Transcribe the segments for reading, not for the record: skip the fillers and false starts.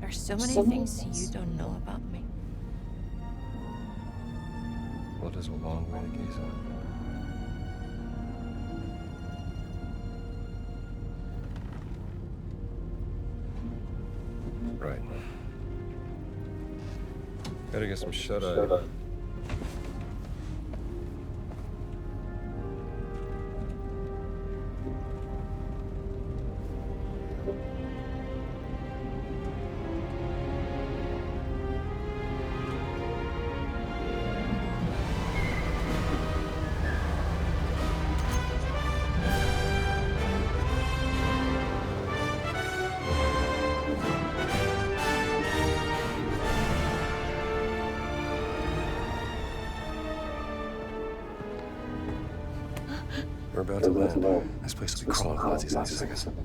There's so many things you don't know about me. Well, it is a long way to Giza. Right. Gotta get some shut-eye. We're about to land. This place will be crawling with Nazis in a second.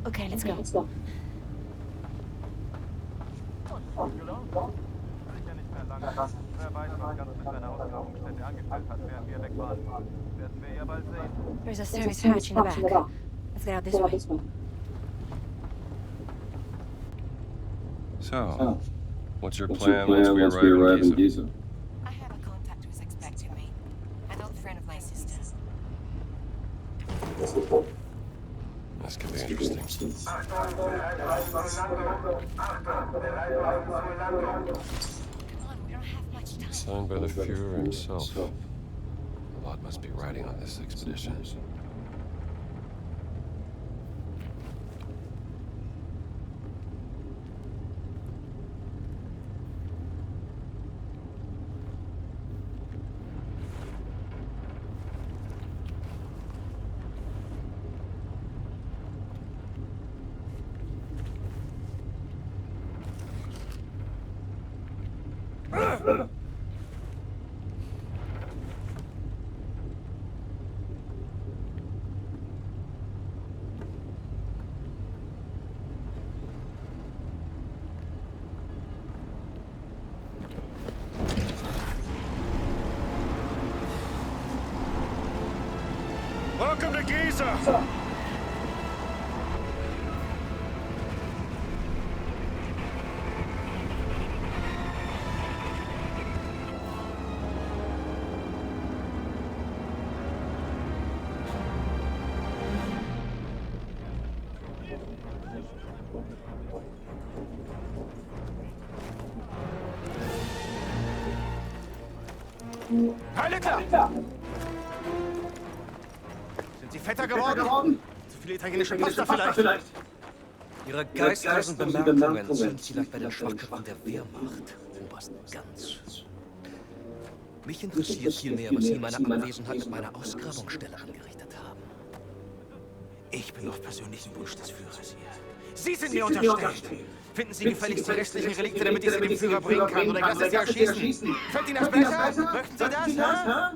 Okay, let's go. There's a service hatch in the back. Let's get out this way. So, what's your plan once we arrive in Giza? I have a contact who's expecting me. An old friend of my sister's. This could be interesting. Come on, we don't have much time. Signed by the Fuhrer himself. A lot must be riding on this expedition. Welcome to Giza! Alle klar! Sind Sie fetter geworden? Zu viel italienische Pasta vielleicht? Ihre geistlosen Bemerkungen sind vielleicht bei den Schwachköpfen der Wehrmacht, Oberst Ganz. Mich interessiert vielmehr, was Sie in meiner Anwesenheit mit meiner Ausgrabungsstelle angerichtet haben. Ich bin auf persönlichen Wunsch des Führers hier. Sie sind mir unterstellt! Finden Sie gefälligst die restlichen Relikte, damit ich sie dem Führer bringen kann, oder ich lasse Sie erschießen! Fällt Ihnen das besser? Möchten Sie das, ha?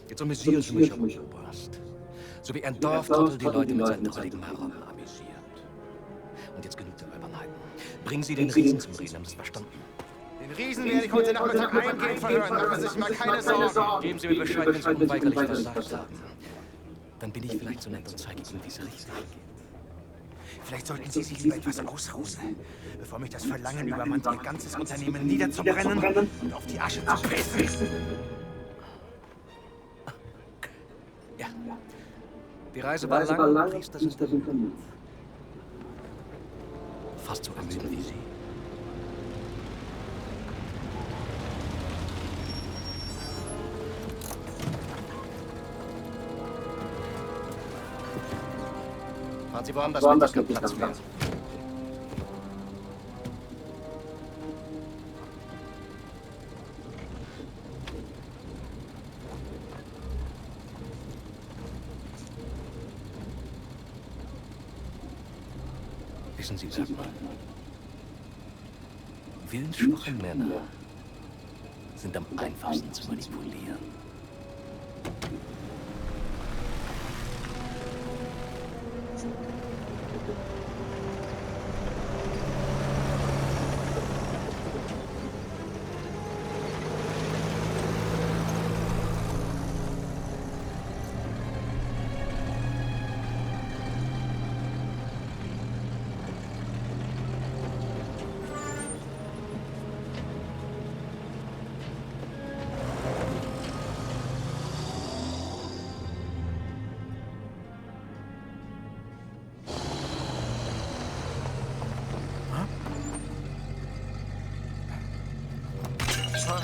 Jetzt amüsieren Sie mich, Oberst. So wie ein Dorftrottel die Leute mit seinen drolligen Herum amüsiert. Und jetzt genug der Albernheiten. Bringen Sie den Riesen zum Reden, haben Sie es verstanden? Den Riesen werde ich heute Nachmittag eingehend verhören, machen Sie sich mal keine Sorgen. Geben Sie mir Bescheid, wenn Sie unweigerlich versagt haben. Dann bin ich vielleicht so nett und zeige Ihnen, wie es richtig geht. Vielleicht sollten Sie sich lieber etwas ausruhen, bevor mich das Verlangen übermannt, Ihr ganzes Unternehmen niederzubrennen und auf die Asche zu pissen. Ja. Die Reise war lang, Priester sind vermögend. Fast so ermüdend wie Sie. Fahren Sie woanders mit, es gibt Platz mehr. Wissen Sie, sag mal, willensschwache Männer sind am einfachsten zu manipulieren.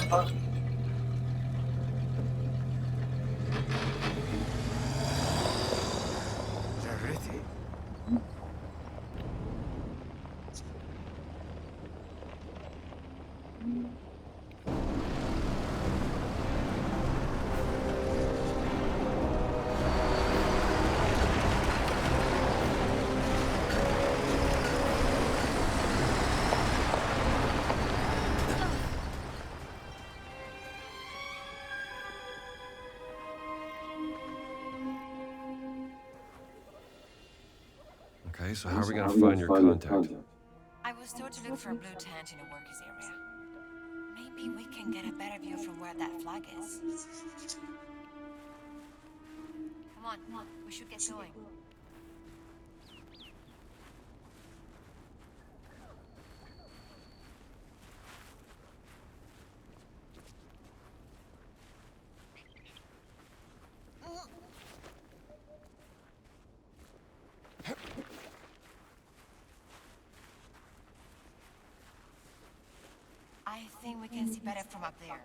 Charity. Okay, so how are we gonna find your contact? I was told to look for a blue tent in a workers' area. Maybe we can get a better view from where that flag is. Come on, we should get going. I think we can see better from up there.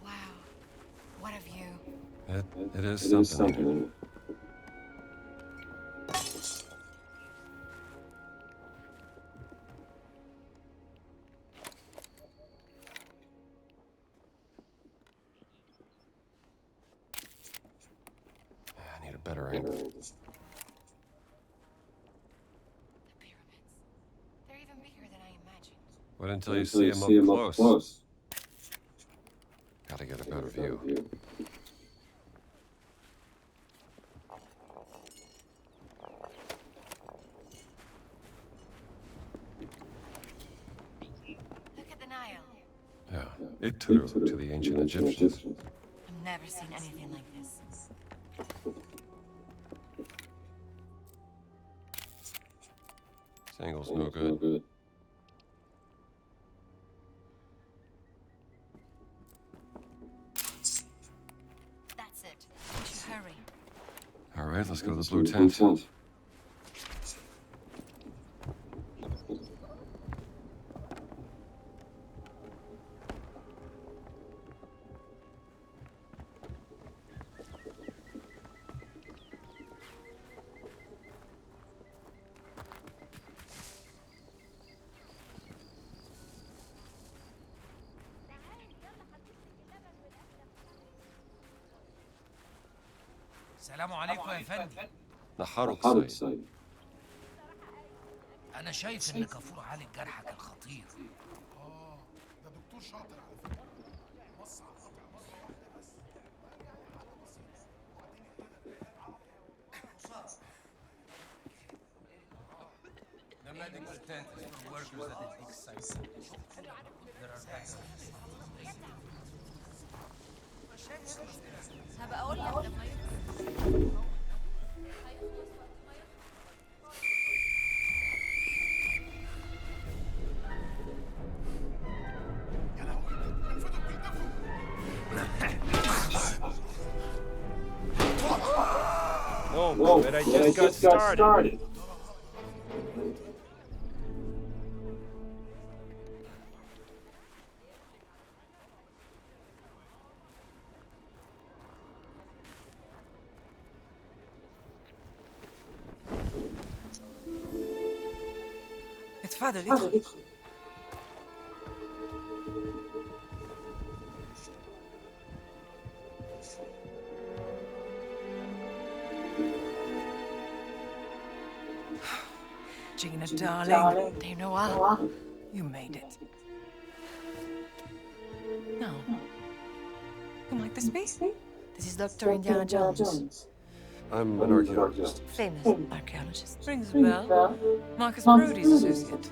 Wow, what a view. It is something. I need a better angle. The pyramids. They're even bigger than I imagined. Wait until you see them up close. Gotta get a better view. Look at the Nile. Yeah, it too, to the ancient Egyptians. I've never seen anything like this. This angle's no good. That's it. We should hurry. All right, let's go to the blue tent. السلام عليكم يا فندم. نحرق سيد. أنا شايف إن كافور عالج جرحك الخطير. ده دكتور شاطر على فكره. بص على القطع مره واحده بس. The medical tent is for workers at the dig site. There are bags. هبقى اقول لك لما Oh, but I just got started. اتفضل ادخل. Gina, darling, Do you know what? you made it. Now, you like this piece? This is Dr. Indiana Jones. I'm an archaeologist. Famous archaeologist. Rings a bell. Marcus Brody's associate.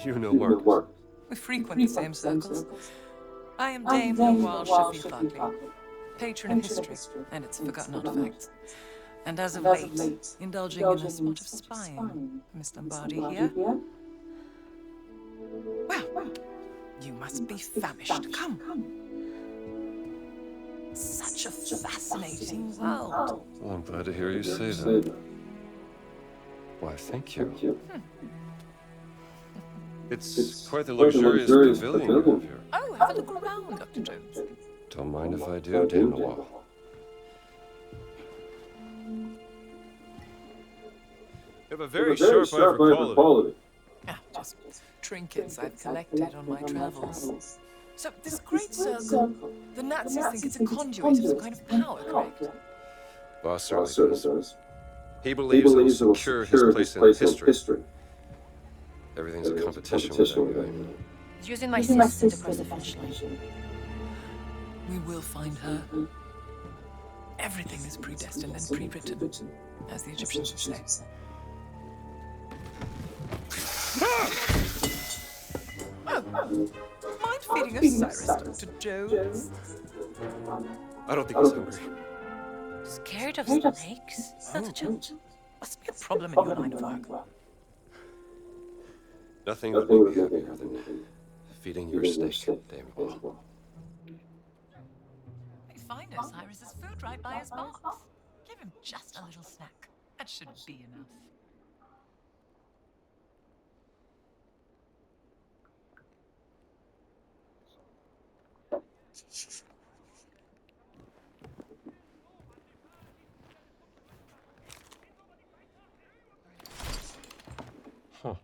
You know Marcus. We frequent the same circles. I am Dame Noel Sheffield Barkley, patron of history and its forgotten artifacts. And as of late, indulging in a spot of spying. Mr. Lombardi here. Well, you must be famished. Come. Such a fascinating world. Well, I'm glad to hear you say that. Why, thank you. It's quite the luxurious pavilion you have here. Oh, have a look around, Dr. Jones. Don't mind if I do, Dame Noir. You have a very sharp eye for quality. Ah, just trinkets I've collected on my travels. So, this great circle, the Nazis think it's a conduit of some kind of power, correct? Boss certainly does. He believes it will secure his place in history. Everything's a competition with that guy. He's using my sister to cross the finish line. We will find her. Everything is predestined and pre-written, as the Egyptians would say. Oh, mind feeding Osiris, Dr. Jones? I don't think he's hungry. Scared of snakes? Not a chance. Must be a problem in your line of work. Nothing would make me happier than feeding your snake, Dame Noir. We find Osiris's food right by his box. Give him just a little snack. That should be enough. Huh.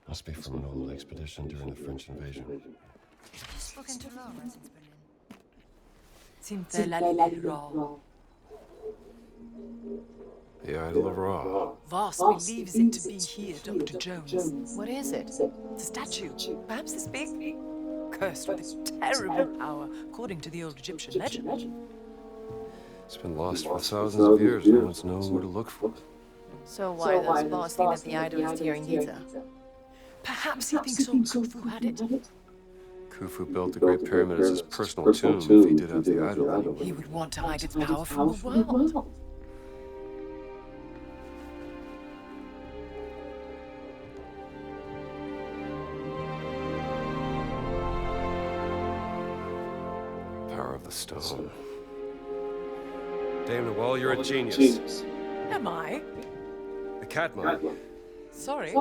Must be from an old expedition during the French invasion. Just spoken to Laura since Berlin. Simple la Ra. The Idol of Ra. Voss believes it to be here, Dr. Jones. What is it? The statue, perhaps this big, cursed with a terrible power, according to the old Egyptian legend. It's been lost for thousands of years. No one's known where to look for it. So why does Boss think that the idol is steering Giza? Perhaps he thinks old Khufu had it. Khufu built the Great Pyramid as his personal tomb. If he did have the idol, He would want to hide its power from the world. power of the stone. Dame Noir, you're a genius. Am I? The Catmine. Sorry.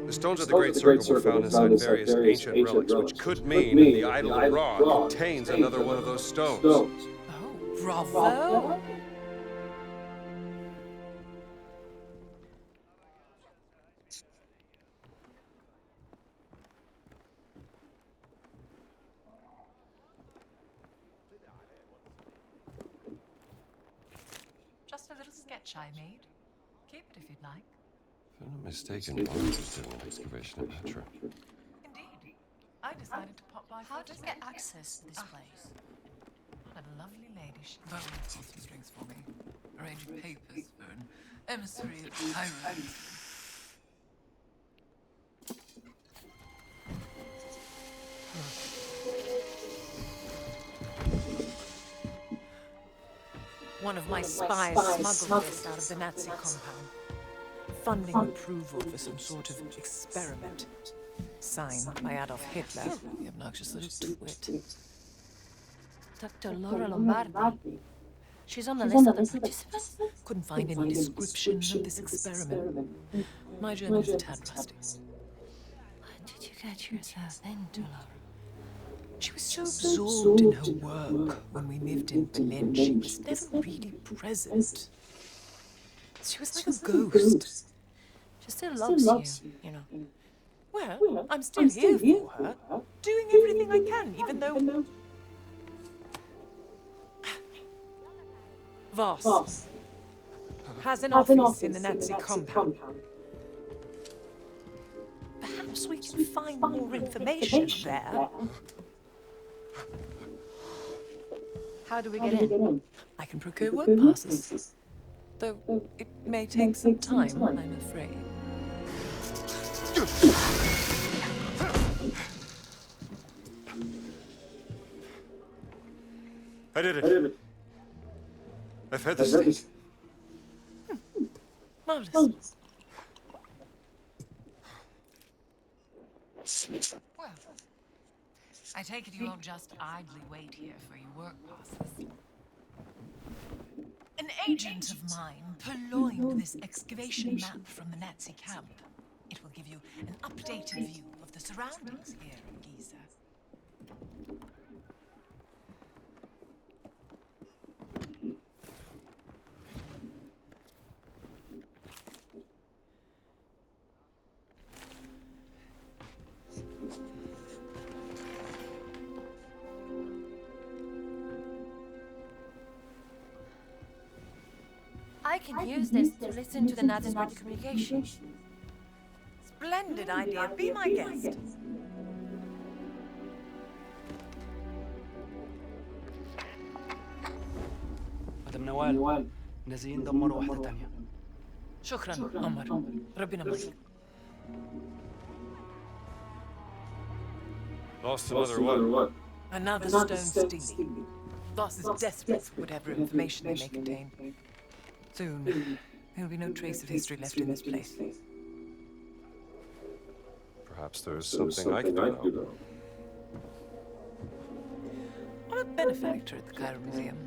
The stones of the Great Circle were found inside various ancient relics, which could mean the Idol of Ra contains another one of those stones. Oh, bravo! Just a little sketch I made. Keep it if you'd like. If I'm not mistaken, Bond was doing an excavation at Petra. Indeed. I decided to pop by for How a do you visit. get access to this place? What a lovely lady. She pulled some strings for me. Arranging papers for an emissary of tyrants. One of my spies smuggled this out of the Nazi compound. Funding approval for some sort of experiment. Signed by Adolf Hitler, the obnoxious little twit. Dr. Laura Lombardi. She's on the list of the participants? Couldn't find any description of this experiment. My journal's a tad rusty. What did you get yourself into, Laura? She was so absorbed in her work when we lived in Berlin, she was never really present. She was like a ghost. She still loves you, you know. Well, I'm still here for her, doing everything I can, even though... Voss has an office in the Nazi compound. Perhaps we can find more information there. How do we get in? I can procure work passes. Though it may take some time, I'm afraid. I did it. I've had this thing. Marvelous. Well, I take it you won't just idly wait here for your work passes. agent of mine purloined this excavation map from the Nazi camp. It will give you an updated view of the surroundings here in Giza. I can use this to listen to the Nazis' radio communication. Splendid idea. Be my guest. مدام نوال نازلين ندمروا واحدة تانية. شكرا عمر. ربنا معك. Lost another what? Another stone stealing. Boss is desperate for whatever information they may contain. Soon, there will be no trace of history left in this place. Perhaps there's something I can do. I'm a benefactor at the Cairo Museum.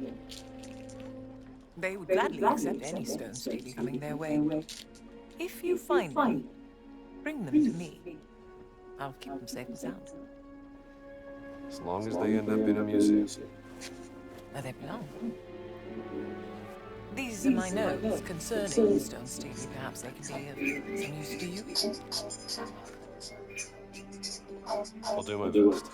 They would gladly accept any stone stealing coming their way. If you find them, bring them to me. I'll keep them safe and sound. As long as they end up in a museum. Where they belong. These are my notes concerning stone stealing. Perhaps they can be of some use to you. I'll do my best.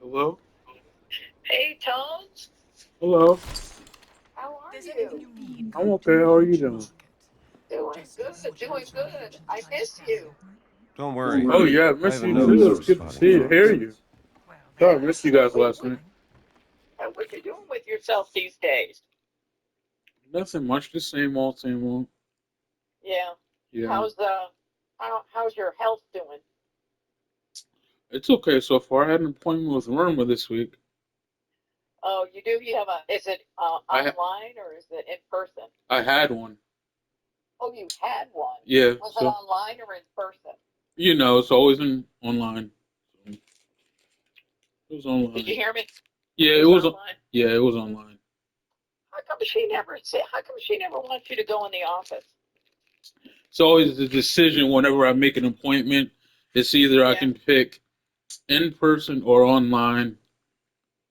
Hello? Hey, Tones. Hello. How are There's you? anything you need. I'm okay. How are you doing? Doing good. I miss you. Don't worry. Oh, yeah. I I miss have a you note too. for It's good to spotting see you, frauds. hear you. Sorry, I missed you guys last night. What you doing with yourself these days? Nothing much. The same old, same old. Yeah. Yeah. How's your health doing? It's okay so far. I had an appointment with Irma this week. Oh, you do? You have is it online or is it in person? I had one. Oh, you had one. Yeah. Was it So, online or in person? it's always online. It was online. Did you hear me? Yeah, it was. Online. Yeah, it was online. How come she never wants you to go in the office? It's always the decision whenever I make an appointment. It's either I can pick in person or online.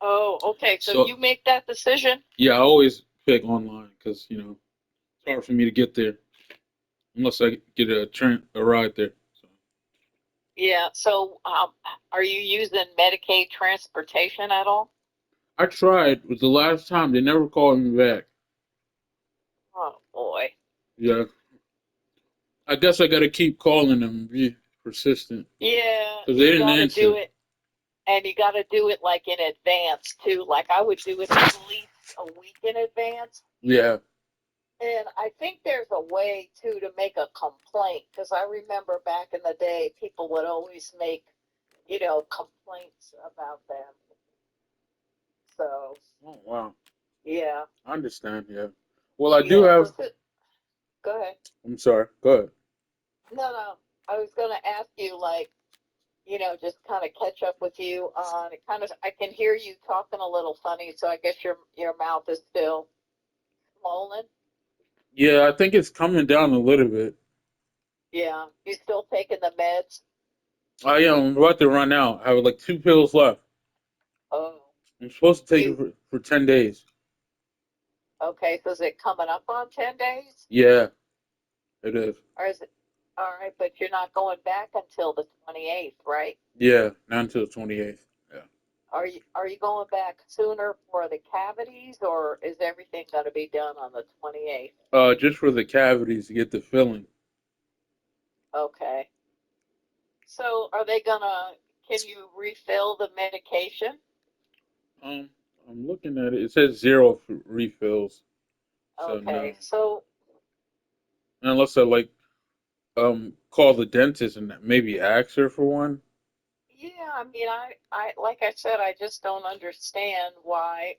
Oh, okay. So So- you make that decision? Yeah, I always pick online because it's hard for me to get there unless I get a ride there. So. Yeah. So, are you using Medicaid transportation at all? I tried. It was the last time. They never called me back. Oh boy. Yeah. I guess I got to keep calling them and be persistent. Yeah. Because they You didn't gotta answer. do it, and you gotta do it like in advance too. Like I would do it at least a week in advance. Yeah. And I think there's a way too to make a complaint because I remember back in the day, people would always make, complaints about them. So Oh, wow. yeah. I understand. Yeah. Well, I do have. Go ahead. I'm sorry. Go ahead. No. I was gonna ask you, like, just kind of catch up with you on it. I can hear you talking a little funny, so I guess your mouth is still swollen. Yeah, I think it's coming down a little bit. Yeah. You still taking the meds? I am. I'm about to run out. I have like 2 pills left. Oh. I'm supposed to take it for 10 days. Okay. So is it coming up on 10 days? Yeah, it is. Or is it? All right, but you're not going back until the 28th, right? Yeah, not until the 28th. Yeah. Are you going back sooner for the cavities, or is everything going to be done on the 28th? Just for the cavities to get the filling. Okay. So can you refill the medication? I'm looking at it. It says 0 refills. So Okay. no. So Unless I call the dentist and maybe ask her for one. yeah, I mean, I like I said, I just don't understand why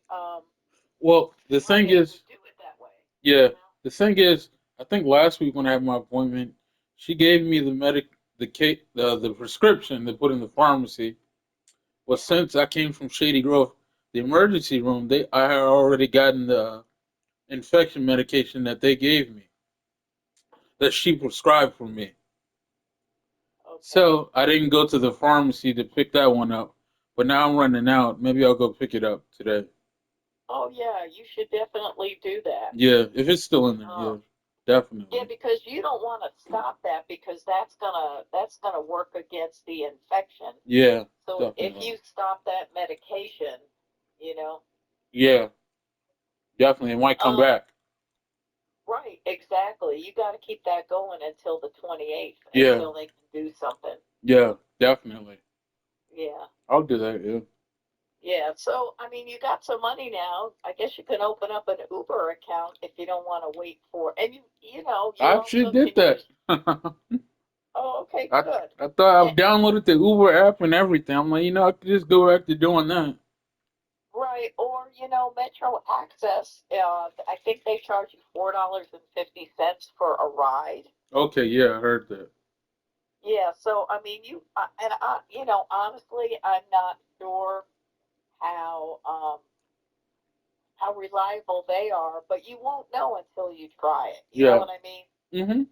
Well, the thing they would is, do it that way. yeah, the thing is, I think last week when I had my appointment, she gave me the prescription to put in the pharmacy. Well, since I came from Shady Grove, the emergency room, I had already gotten the infection medication that they gave me, that she prescribed for me. Okay. So I didn't go to the pharmacy to pick that one up, but now I'm running out. Maybe I'll go pick it up today. Oh yeah, you should definitely do that. Yeah, if it's still in there, yeah, Yeah, definitely. because you don't want to stop that because that's gonna work against the infection. Yeah, So if definitely. you stop that medication, you know, Yeah, definitely. It might come um, back. right, exactly. You got to keep that going until the 28th, Yeah, until they can do something. yeah, definitely. Yeah. I'll do that. Yeah. Yeah, so I mean, you got some money now. I guess you can open up an Uber account if you don't want to wait for. And you I actually also did can that. use. Oh, okay, I good. I thought I And, downloaded the Uber app and everything. I'm like, I could just go back to doing that. right, or Metro Access. I think they charge you $4.50 for a ride. Okay, yeah, I heard that. Yeah, so I mean, honestly, I'm not sure how how reliable they are, but you won't know until you try it. You know Yeah. what I mean? Mhm.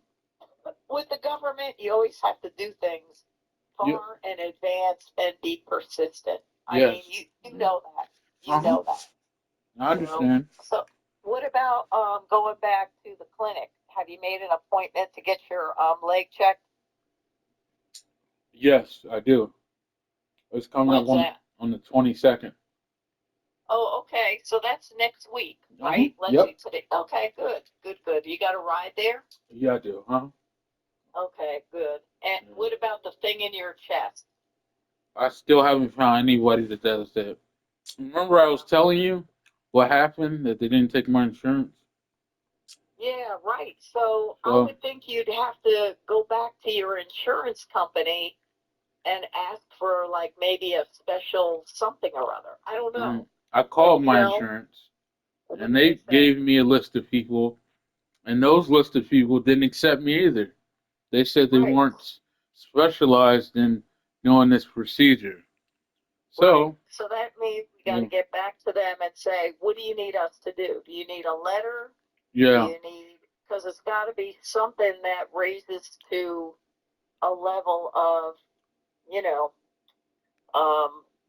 With the government, you always have to do things Yeah. far in advance and be persistent. I mean, Yes. you know that. You Uh huh. know that. I So, understand. so what about going back to the clinic? Have you made an appointment to get your leg checked? Yes, I do. It's coming up When's that? on the 22nd. Oh, okay. So that's next week, Uh huh. right? Let's see Yep. today. Okay, good, good, good. You got a ride there? Yeah, I do. Huh? Okay, good. And Yeah. what about the thing in your chest? I still haven't found anybody that does that. Remember, I was telling you what happened that they didn't take my insurance. Yeah, right. So I So would think you'd have to go back to your insurance company and ask for like maybe a special something or other. I don't know. I But called my insurance, what and did they they say? gave me a list of people, and those list of people didn't accept me either. They said they Right, weren't specialized in doing this procedure. right. So, So that means we got to yeah, get back to them and say, what do you need us to do? Do you need a letter? Do yeah, you need, because it's got to be something that raises to a level of, you know,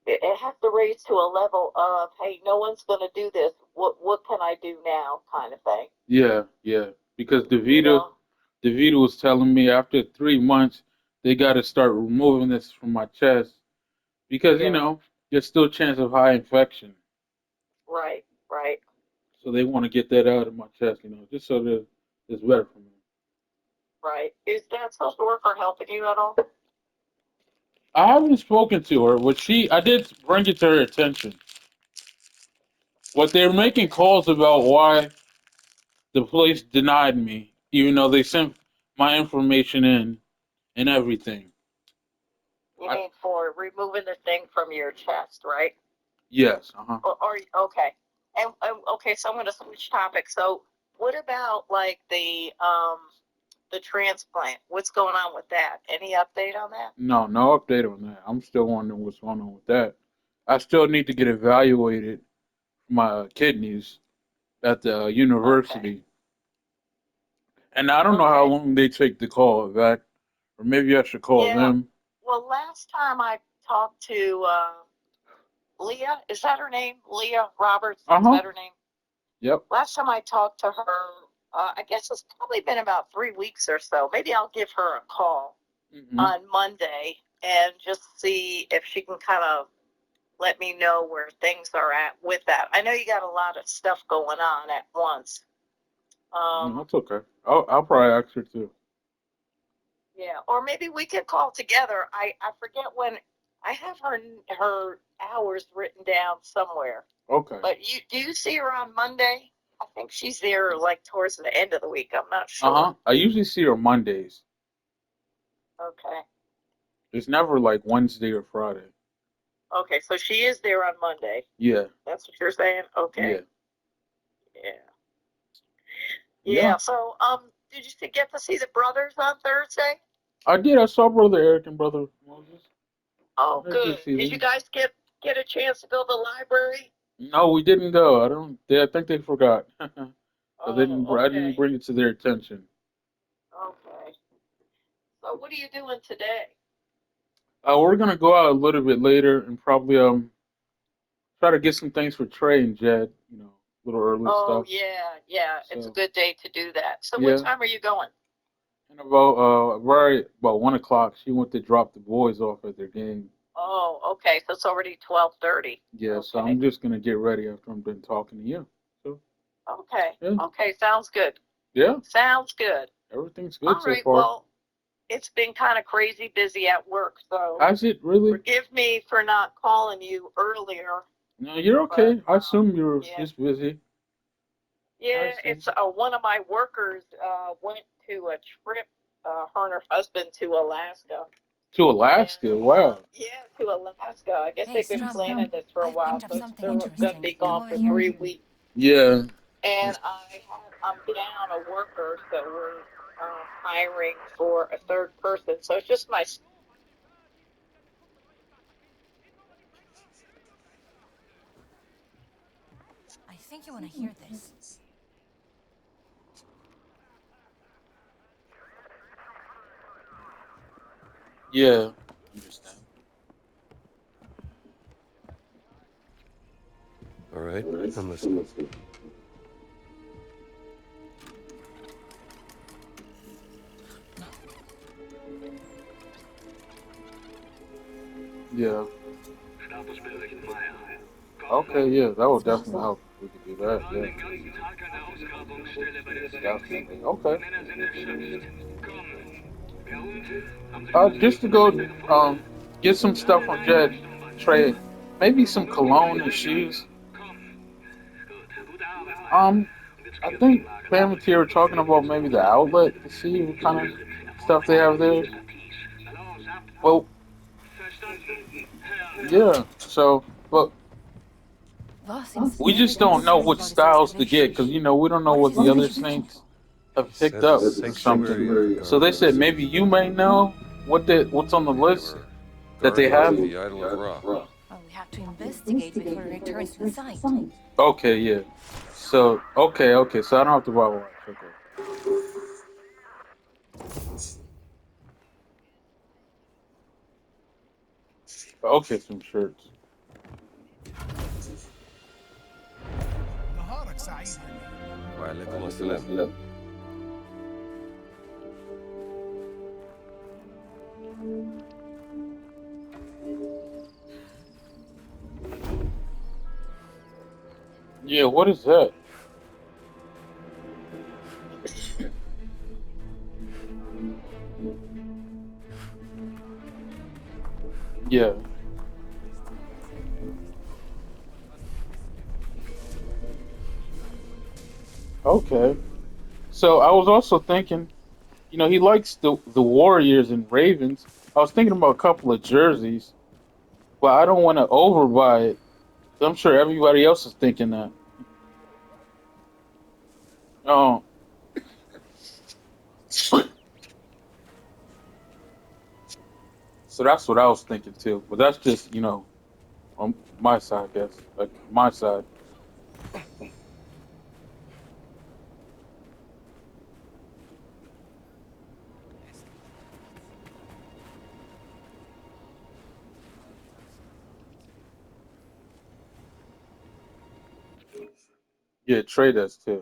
it has to raise to a level of, hey, no one's going to do this. What can I do now, kind of thing. yeah. Because You know? DeVito was telling me after 3 months they got to start removing this from my chest because Yeah. there's still a chance of high infection. Right. Right. So they want to get that out of my chest, just so that it's better for me. Right. Is that social worker helping you at all? I haven't spoken to her. I did bring it to her attention. What they're making Okay. calls about why the police denied me, even though they sent my information in and everything. You I, mean for removing the thing from your chest, right? yes, uh-huh. Or okay. And okay, so I'm going to switch topics. So, what about like the transplant? What's going on with that? Any update on that? No, no update on that. I'm still wondering what's going on with that. I still need to get evaluated for my kidneys at the Okay. university. And I don't know how Okay. long they take to call that, or maybe I should call Yeah. them. Well, last time I talked to Leah, is that her name? Leah Roberts, is Uh-huh. that her name? Yep. Last time I talked to her, I guess it's probably been about 3 weeks or so. Maybe I'll give her a call Hmm. on Monday and just see if she can kind of let me know where things are at with that. I know you got a lot of stuff going on at once. No, Um, that's okay. I'll probably ask her too. yeah, or maybe we could call together. I forget when. I have her hours written down somewhere. Okay. But do you see her on Monday? I think she's there like towards the end of the week. I'm not sure. Uh-huh. I usually see her Mondays. Okay. It's never like Wednesday or Friday. Okay, so she is there on Monday. Yeah. That's what you're saying? Yeah. Okay. Yeah. Yeah. Yeah. So Did you get to see the brothers on Thursday? I did. I saw Brother Eric and Brother Moses. Oh, I did good. see Did them. you guys get a chance to go to the library? No, we didn't go. I don't. I think they forgot. So they didn't. Oh, I didn't okay. bring it to their attention. Okay. So what are you doing today? We're gonna go out a little bit later and probably try to get some things for Trey and Jed. You know, little early Oh, stuff. yeah. It's a So good day to do that. So what yeah, time are you going? and about 1 o'clock, she went to drop the boys off at their game. Oh, okay. So it's already 12:30. Yeah, so Okay. I'm just gonna get ready after I'm done talking to you. So Okay. yeah, Okay. Sounds good. yeah, Sounds good. everything's good All so right. far. Well, it's been kind of crazy busy at work, so Has it really? forgive me for not calling you earlier. No, you're But okay. I assume you're yeah, just busy. I yeah. assume. It's one of my workers went to a trip. Her and her husband to Alaska. To And Alaska, wow. yeah, to Alaska. I guess Hey, they've been Strump, planning this for a I've while, picked up so something they're gonna interesting. be Come gone over for here. 3 weeks. Yeah. And I'm down a worker, so we're hiring for a third person. So it's just my. I think you want to hear this. Yeah. Understand. All right, I'm listening. Yeah. Okay, yeah, that would definitely help if we could do that, yeah. Definitely. Okay. Just to go get some stuff on Jed, Trey, maybe some cologne and shoes. Um, I think Pam and Tia were talking about maybe the outlet to see what kind of stuff they have there. Well, yeah. So, but Was we just don't inspiriert know what Garibaldi's styles to get because expedition? we don't know What what is the his other mission? saints have picked Says a up or sanctuary of the something. So they said Gardens. maybe you may know what's on the They list were that they guardians have. of the idol of Ra. Well, we have to investigate before he returns to the site. Okay, yeah. So okay. So I don't have to buy watch. Okay. Okay, some shirts. نهارك سعيد يا مين. وعليكم السلام. Yeah, what is that? Yeah. Okay. So I was also thinking, he likes the Warriors and Ravens. I was thinking about a couple of jerseys, but I don't want to overbuy it. I'm sure everybody else is thinking that. Oh, so that's what I was thinking too. But that's just on my side, I guess. Like my side. Yeah, Trey does too.